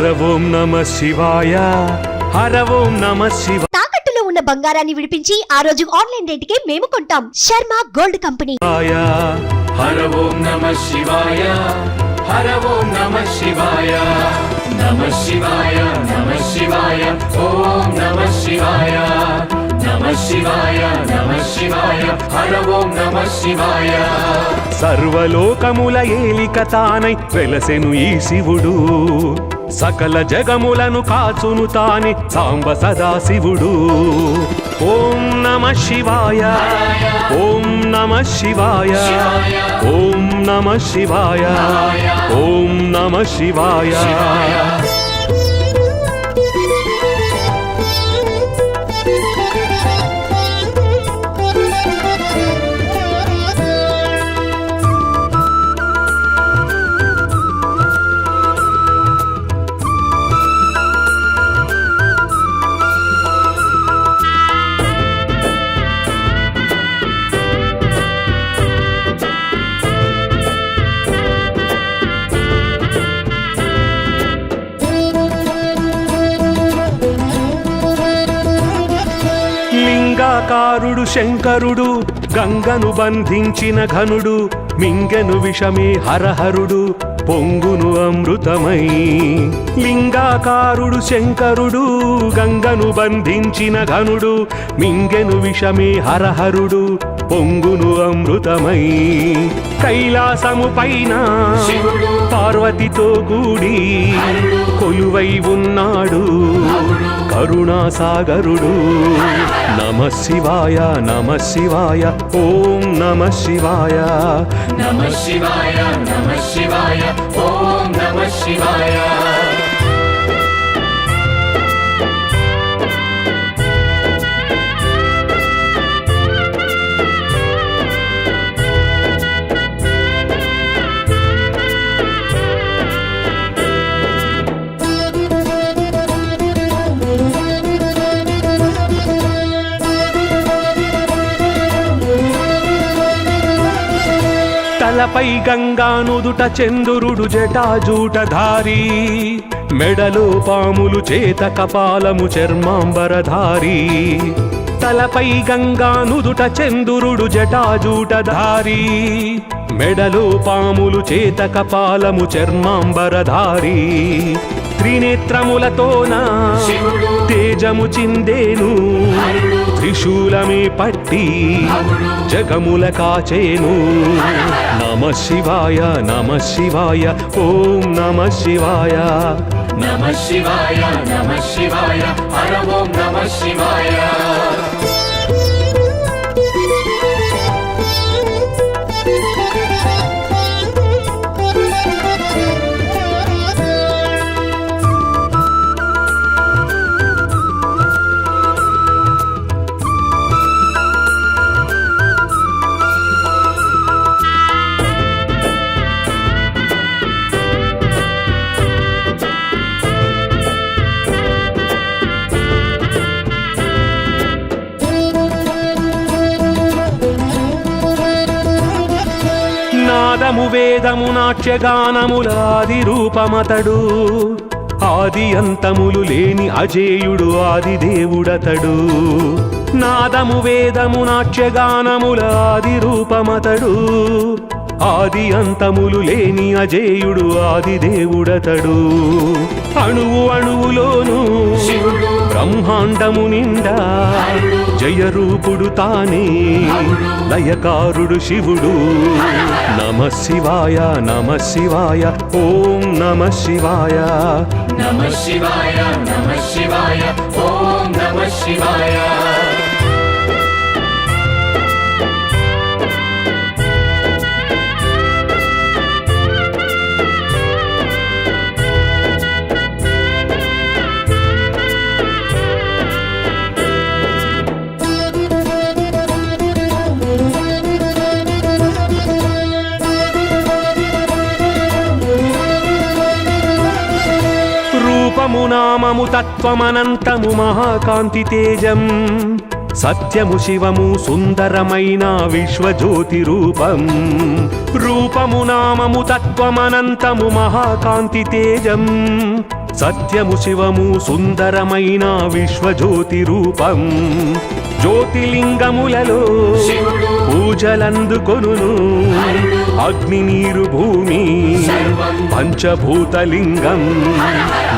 ఓం నమః శివాయ, హర ఓం నమః శివాయ. తాకట్టులో ఉన్న బంగారాన్ని విడిపించి ఆ రోజు ఆన్లైన్ రేటుకే మేము కొంటాం. Sharma gold company. హర ఓం నమః శివాయ, హర ఓం నమః శివాయ, నమః శివాయ, నమః శివాయ, ఓం నమః శివాయ, నమః శివాయ, నమః శివాయ, హర ఓం నమః శివాయ. సర్వలోకముల ఏలిక తానై వెలసెను ఈ శివుడు, సకల జగములను కాచును తానే సాంబ సదాశివుడు. ఓం నమః శివాయ, ఓం నమః శివాయ, ఓం నమః శివాయ, ఓం నమః శివాయ. లింగాకారుడు శంకరుడు, గంగను బంధించిన ఘనుడు, మింగెను విషమే హరహరుడు, పొంగును అమృతమై. లింగాకారుడు శంకరుడు, గంగను బంధించిన ఘనుడు, మింగెను విషమే హరహరుడు, పొంగును అమృతమై. కైలాసము పైన పార్వతితో కూడి కొలువై ఉన్నాడు కరుణాసాగరుడు. నమః శివాయ, నమః శివాయ, ఓం నమః శివాయ, నమః శివాయ, నమః శివాయ, ఓం నమః శివాయ. తలపై గంగా నుదుట చంద్రుడు జటాజూటధారి, మెడలో పాములు చేత కపాలము చర్మాంబరధారి. తలపై గంగా నుదుట చంద్రుడు జటాజూటధారి, మెడలో పాములు చేత కపాలము చర్మాంబరధారి. త్రినేత్రములతోన తేజము చిందేను, త్రిశూలమే పట్టి జగముల కాచేను. నమః శివాయ, నమః శివాయ, ఓం నమః శివాయ, నమః శివాయ, నమః శివాయ, హర ఓం నమః శివాయ. నాదము వేదము నాట్యగానముల ఆది రూపమతడు, ఆది అంతములు లేని అజేయుడు ఆది దేవుడతడు. నాదము వేదము నాట్యగానముల ఆది రూపమతడు, ఆది అంతములు లేని అజేయుడు ఆది దేవుడతడు. అణువు అణువులోను బ్రహ్మాండము నిండా జయరూపుడు తానే లయకారుడు శివుడు. నమః శివాయ, నమః శివాయ, ఓం నమః శివాయ, నమః శివాయ, నమః శివాయ, ఓం నమః శివాయ. రూపము నామము తత్వమనంతము మహాకాంతి తేజం, సత్యము శివము సుందరమైన విశ్వజ్యోతి రూపం. రూపము నామము తత్వమనంతము మహాకాంతి తేజం, సత్యము శివము సుందరమైన విశ్వజ్యోతి రూపం జ్యోతిలింగములలో పూజలందుకొనును అగ్ని నీరు భూమి పంచభూతలింగం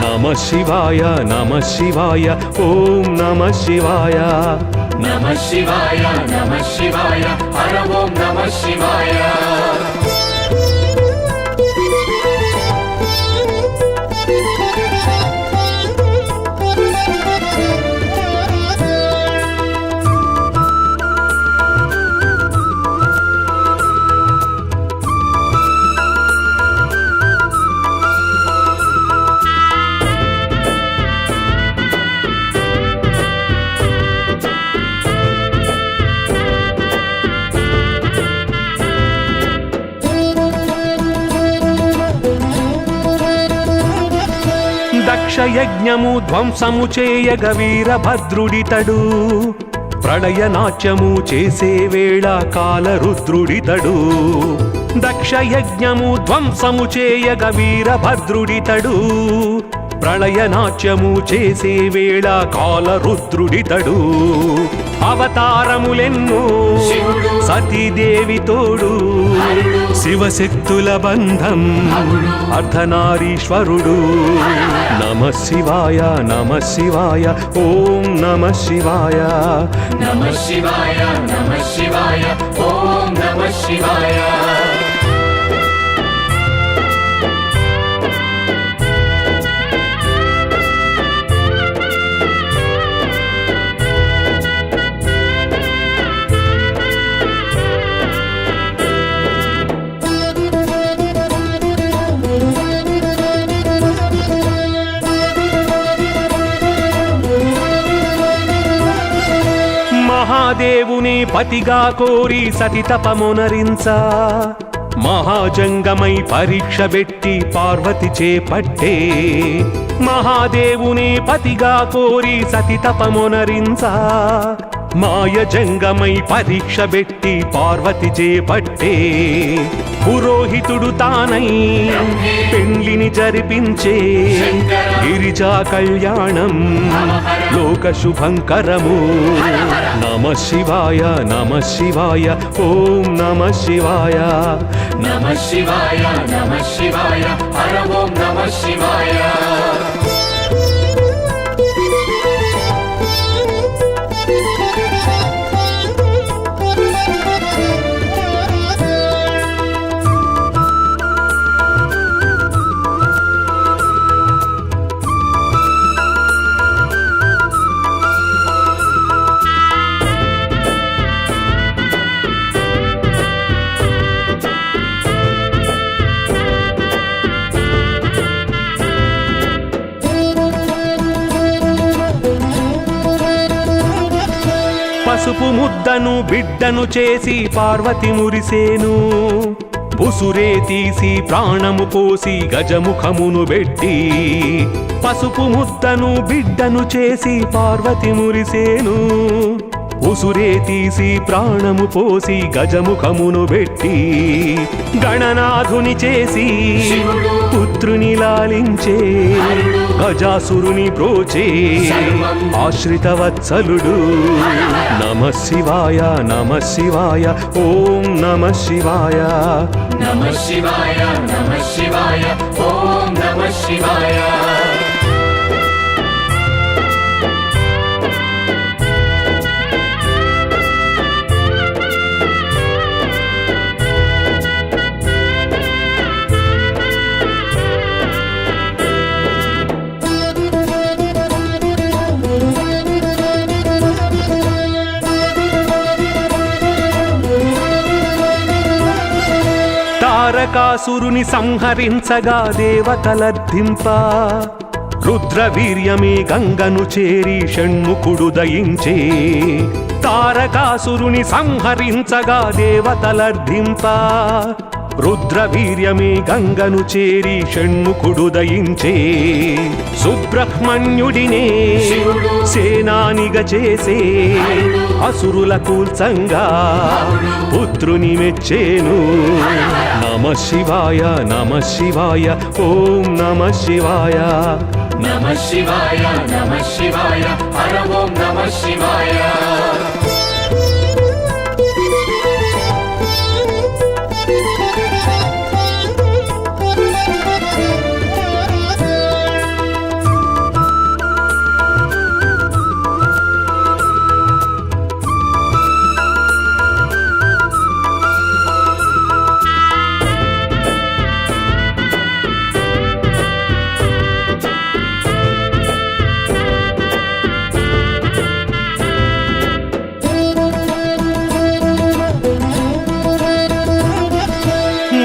నమః శివాయ నమః శివాయ ఓం నమః శివాయ నమః శివాయ నమః శివాయ హర ఓం నమః శివాయ దక్షయజ్ఞము ధ్వంసము చేయగ వీరభద్రుడితడు ప్రళయ నాట్యము చేసే వేళ కాలరుద్రుడితడు దక్షయజ్ఞము ధ్వంసము చేయగ వీరభద్రుడితడు ప్రళయ నాట్యము చేసే వేళ కాలరుద్రుడితడు అవతారములెన్నో సతీదేవి తోడు శివశక్తుల బంధం అర్ధనారీశ్వరుడు నమః శివాయ నమః శివాయ ఓం నమః శివాయ నమః శివాయ నమః శివాయ ఓం నమః శివాయ మహాదేవుని పతిగా కోరి సతి తపమునరించ మహాజంగమై పరీక్ష పెట్టి పార్వతి చేపట్టే మహాదేవుని పతిగా కోరి సతి తపమునరించ మాయజంగమై పరీక్ష పెట్టి పార్వతి చేపట్టే పురోహితుడు తానై పెండ్లిని జరిపించే గిరిజా కళ్యాణం లోక శుభంకరము నమః శివాయ నమః శివాయ ఓం నమః శివాయ నమః శివాయ నమః శివాయ హర ఓం నమః శివాయ పసుపు ముద్దను బిడ్డను చేసి పార్వతి మురిసేను ఉసురే తీసి ప్రాణము పోసి గజముఖమును పెట్టి పసుపు ముద్దను బిడ్డను చేసి పార్వతి మురిసేను ఉసురే తీసి ప్రాణము పోసి గజముఖమును పెట్టి గణనాథుని చేసి పుత్రుని లాలించే గజాసురుని ప్రోచే ఆశ్రిత వత్సలుడు నమః శివాయ నమః శివాయ ఓం నమః శివాయ నమః శివాయ నమః శివాయ ఓం నమః శివాయ తారకాసురుని సంహరించగా దేవతలర్థింప రుద్రవీర్యమే గంగను చేరి షణ్ముఖుడు దయించే తారకాసురుని సంహరించగా దేవతలర్థింప రుద్రవీర్యమే గంగను చేరి షణ్ముఖుడు దయించే సుబ్రహ్మణ్యుడినే సేనానిగా చేసే అసురుల కూల్చంగా పుత్రుని మెచ్చేను నమః శివాయ నమః శివాయ ఓం నమః శివాయ నమః శివాయ నమః శివాయ హర ఓం నమః శివాయ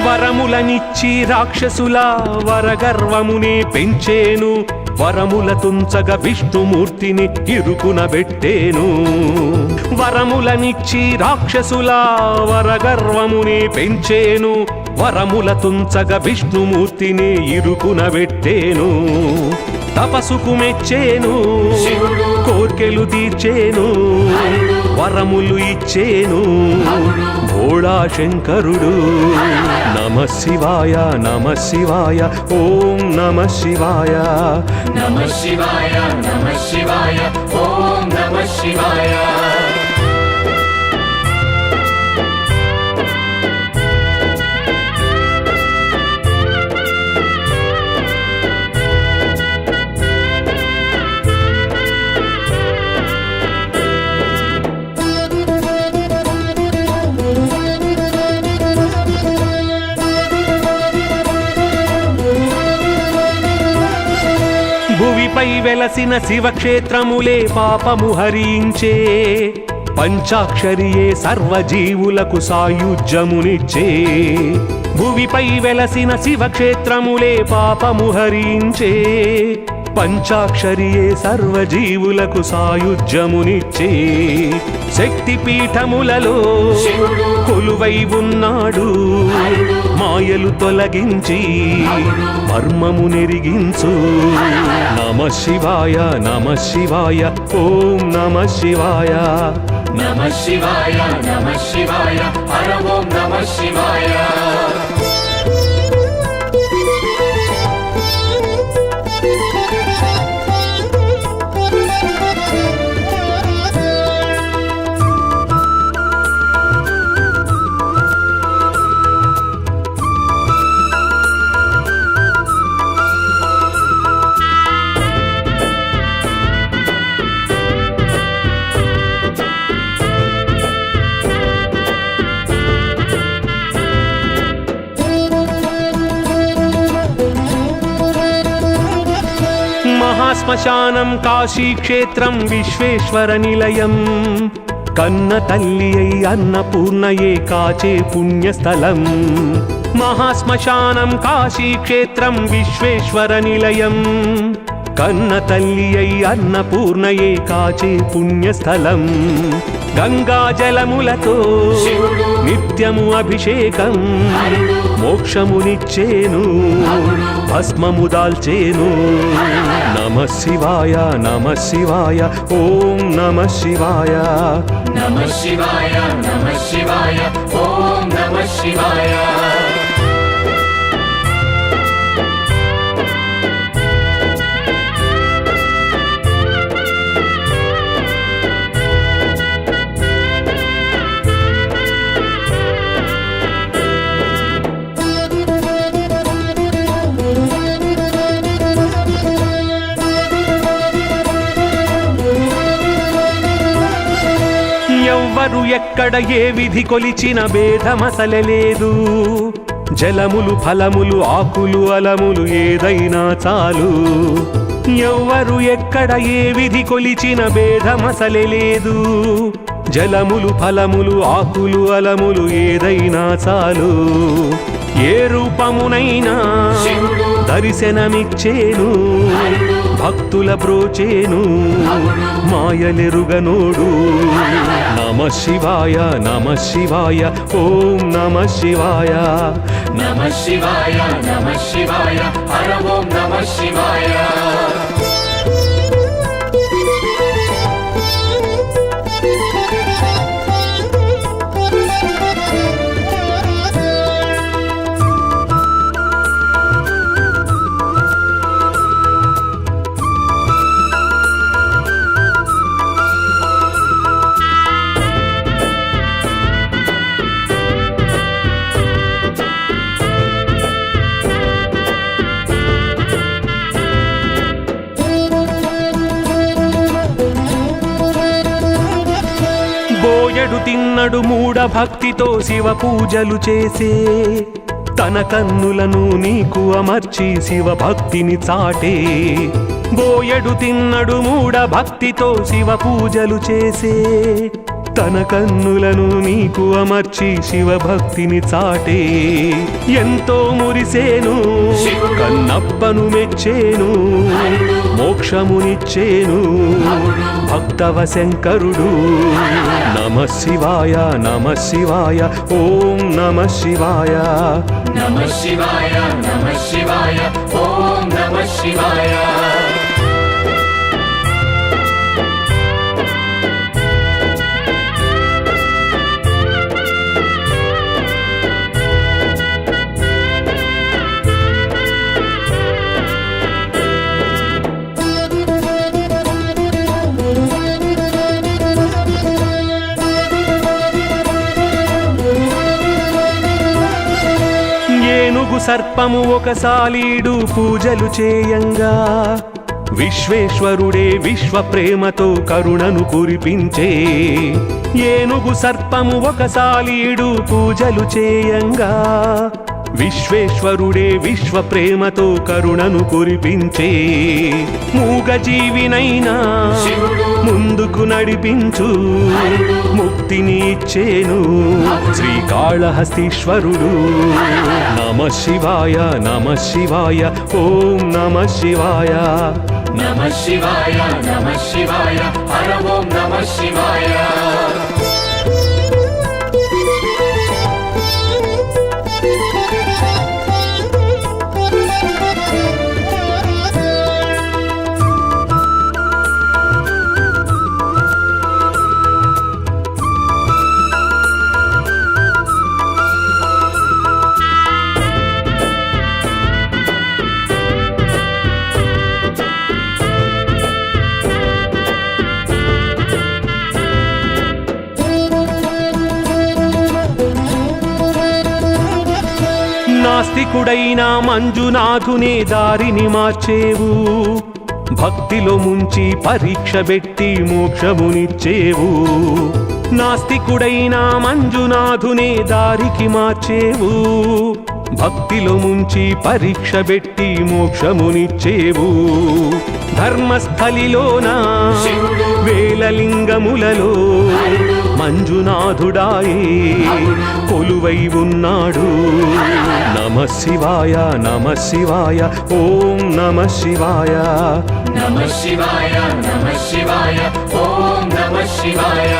వరములనిచ్చి రాక్షసుల వరగర్వమునే పెంచేను వరముల తుంచగ విష్ణుమూర్తిని ఇరుకున పెట్టేను వరములనిచ్చి రాక్షసుల వరగర్వమునే పెంచేను వరముల తుంచగ విష్ణుమూర్తిని ఇరుకున పెట్టేను తపసుకు మెచ్చేను కోర్కెలు తీర్చేను వరములు ఇచ్చేను భోళా శంకరుడు నమః శివాయ నమః శివాయ ఓం నమః శివాయ నమః శివాయ నమః శివాయ ఓం నమః శివాయ భువిపై వెలసిన శివక్షేత్రములే పాపము హరించే పంచాక్షరియే సర్వజీవులకు సాయుజ్యమునిచ్చే భువిపై వెలసిన శివక్షేత్రములే పాపము హరించే పంచాక్షరియే సర్వజీవులకు సాయుజ్యమునిచ్చే శక్తిపీఠములలో కొలువై ఉన్నాడు మాయలు తొలగించి మర్మము నెరిగించు నమః శివాయ నమః శివాయ ఓం నమః శివాయ నమః శివాయ నమః శివాయ హర ఓం నమః శివాయ మహాశ్మశానం కాశీక్షేత్రం విశ్వేశ్వర నిలయం కన్న తల్లి అయి అన్నపూర్ణయే కాచే పుణ్యస్థలం మహాశ్మశానం కాశీక్షేత్రం విశ్వేశ్వర నిలయం కన్న తల్లి అయి అన్నపూర్ణయే కాచే పుణ్యస్థలం గంగా జలములతో నిత్యము అభిషేకం మోక్షమునిచ్చేను భస్మము దాల్చేను నమః శివాయ నమః శివాయ ఓం నమః శివాయ నమః శివాయ నమః శివాయ ఓం నమః శివాయ ఎవ్వరు ఎక్కడ ఏ విధి కొలిచిన భేదమసలలేదు జలములు ఫలములు ఆకులు అలములు ఏదైనా చాలు ఎవ్వరు ఎక్కడ ఏ విధి కొలిచిన భేదమసలలేదు జలములు ఫలములు ఆకులు అలములు ఏదైనా చాలు ఏ రూపమునైనా దర్శనమిచ్చేను భక్తుల బ్రోచేను మాయలెరుగనోడు నమః శివాయ నమః శివాయ ఓం నమః శివాయ నమః శివాయ నమః శివాయ హర ఓం నమః శివాయ బోయెడు తిన్నడు మూఢ భక్తితో శివ పూజలు చేసే తన కన్నులను నీకు అమర్చి శివ భక్తిని చాటే బోయెడు తిన్నడు మూఢ భక్తితో శివ పూజలు చేసే తన కన్నులను నీకు అమర్చి శివ భక్తిని చాటే ఎంతో మురిసేను కన్నప్పను మెచ్చేను మోక్షమునిచ్చేను భక్తవ శంకరుడు నమః శివాయ నమః శివాయ ఓం నమః శివాయ నమః శివాయ నమః శివాయ ఓం నమః శివాయ ఏనుగు సర్పము ఒక సాలీడు పూజలు చేయంగా విశ్వేశ్వరుడే విశ్వ ప్రేమతో కరుణను కురిపించే ఏనుగు సర్పము ఒక సాలీడు పూజలు చేయంగా విశ్వేశ్వరుడే విశ్వ ప్రేమతో కరుణను కురిపించే మూగజీవినైనా ముందుకు నడిపించు ముక్తిని ఇచ్చేను శ్రీకాళహస్తీశ్వరుడు నమః శివాయ నమః శివాయ ఓం నమః శివాయ నమః శివాయ నమః శివాయ హర ఓం నమః శివాయ నాస్తికుడైన మంజునాథునే దారిని మార్చేవు భక్తిలో ముంచి పరీక్ష పెట్టి మోక్షమునిచ్చేవు నాస్తికుడైన మంజునాథునే దారికి మార్చేవు భక్తిలో ముంచి పరీక్ష పెట్టి మోక్షమునిచ్చేవు ధర్మస్థలిలోన వేలలింగములలో మంజునాథుడాయే కొలువై ఉన్నాడు నమః శివాయ నమః శివాయ ఓం నమః శివాయ నమః శివాయ నమః శివాయ ఓం నమః శివాయ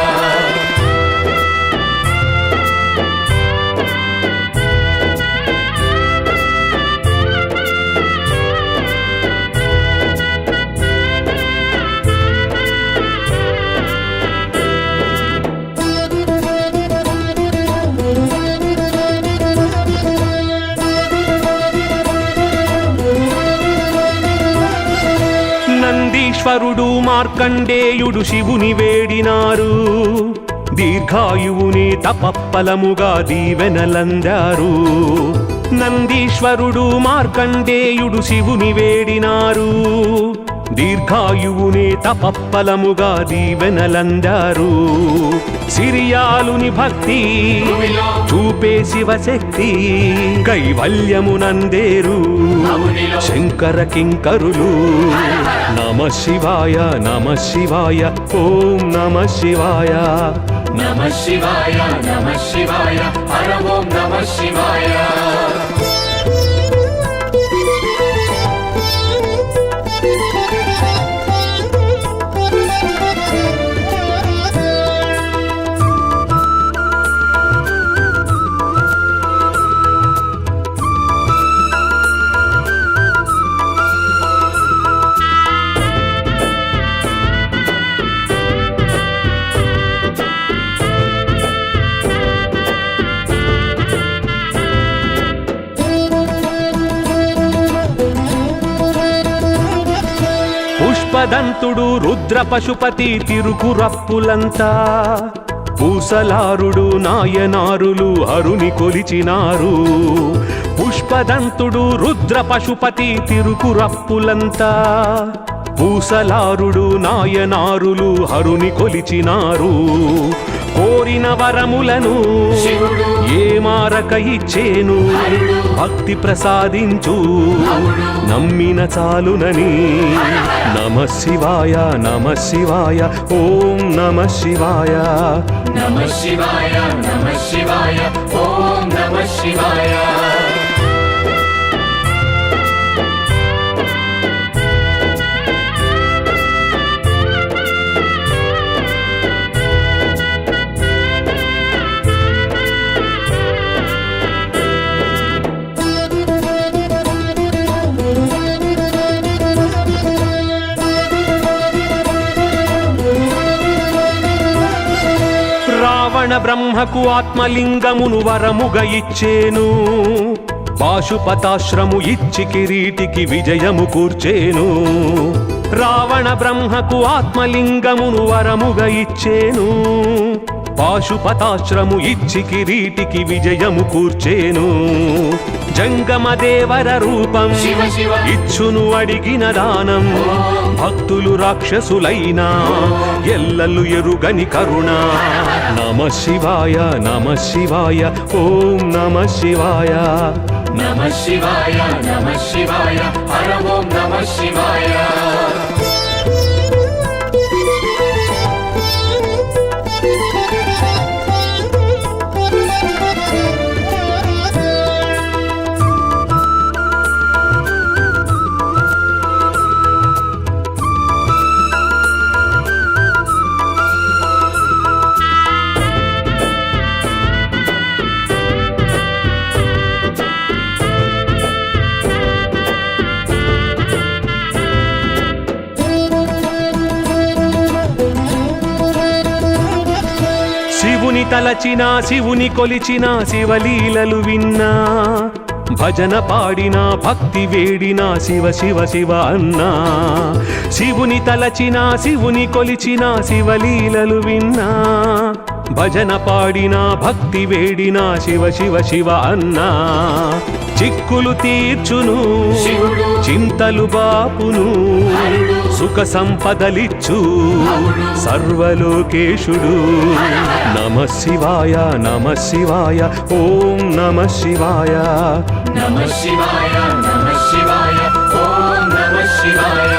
నందీశ్వరుడు మార్కండేయుడు శివుని వేడినారు దీర్ఘాయువుని తపఫలముగా దీవెనలందారు నందీశ్వరుడు మార్కండేయుడు శివుని వేడినారు దీర్ఘాయువుని తపఫలముగా దీవెనలందారు సిరియాలుని భక్తి చూపే శివశక్తి కైవల్యమునందేరు శంకర కింకరులు నమః శివాయ నమః శివాయ ఓం నమః శివాయ నమః శివాయ నమః శివాయ హర ఓం నమః శివాయ పుష్పదంతుడు రుద్ర పశుపతి తిరుకురప్పులంతా పూసలారుడు నాయనారులు హరుని కొలిచినారు పుష్పదంతుడు రుద్ర పశుపతి తిరుకురప్పులంతా పూసలారుడు నాయనారులు హరుని కొలిచినారు కోరిన వరములను శివుడు ఏ మారక ఇచ్చేను హరుడు భక్తి ప్రసాదించు అవుడు నమ్మిన చాలునని నమ శివాయ నమ శివాయ ఓం నమ శివాయ నమ శివాయ నమ శివాయ ఓం నమ శివాయ రావణ బ్రహ్మకు ఆత్మలింగమును వరముగ ఇచ్చేను పాశుపతాశ్రము ఇచ్చి కిరీటికి విజయము కూర్చేను రావణ బ్రహ్మకు ఆత్మలింగమును వరముగ ఇచ్చేను పాశుపతాశ్రము ఇచ్చి కిరీటికి విజయము కూర్చేను జంగమ దేవర రూపం శివ శివ ఇచ్చును అడిగిన దానం భక్తులు రాక్షసులైనా ఎల్లలు ఎరుగని కరుణ నమ శివాయ నమ శివాయ ఓం నమ శివాయ నమ శివాయ నమ శివాయ హర ఓం నమ శివాయ శివుని తలచిన శివుని కొలిచిన శివలీలలు విన్నా భజన పాడిన భక్తి వేడిన శివ శివ శివ అన్నా శివుని తలచిన శివుని కొలిచిన శివలీలలు విన్నా భజన పాడిన భక్తి వేడిన శివ శివ శివ అన్నా చిక్కులు తీర్చును శివుడు చింతలు బాపును హరుడు సుఖ సంపదలిచ్చు అవుడు సర్వలోకేశుడు నమ శివాయ నమ శివాయ ఓం నమ శివాయ నమ శివాయ నమ శివాయ ఓం నమ శివాయ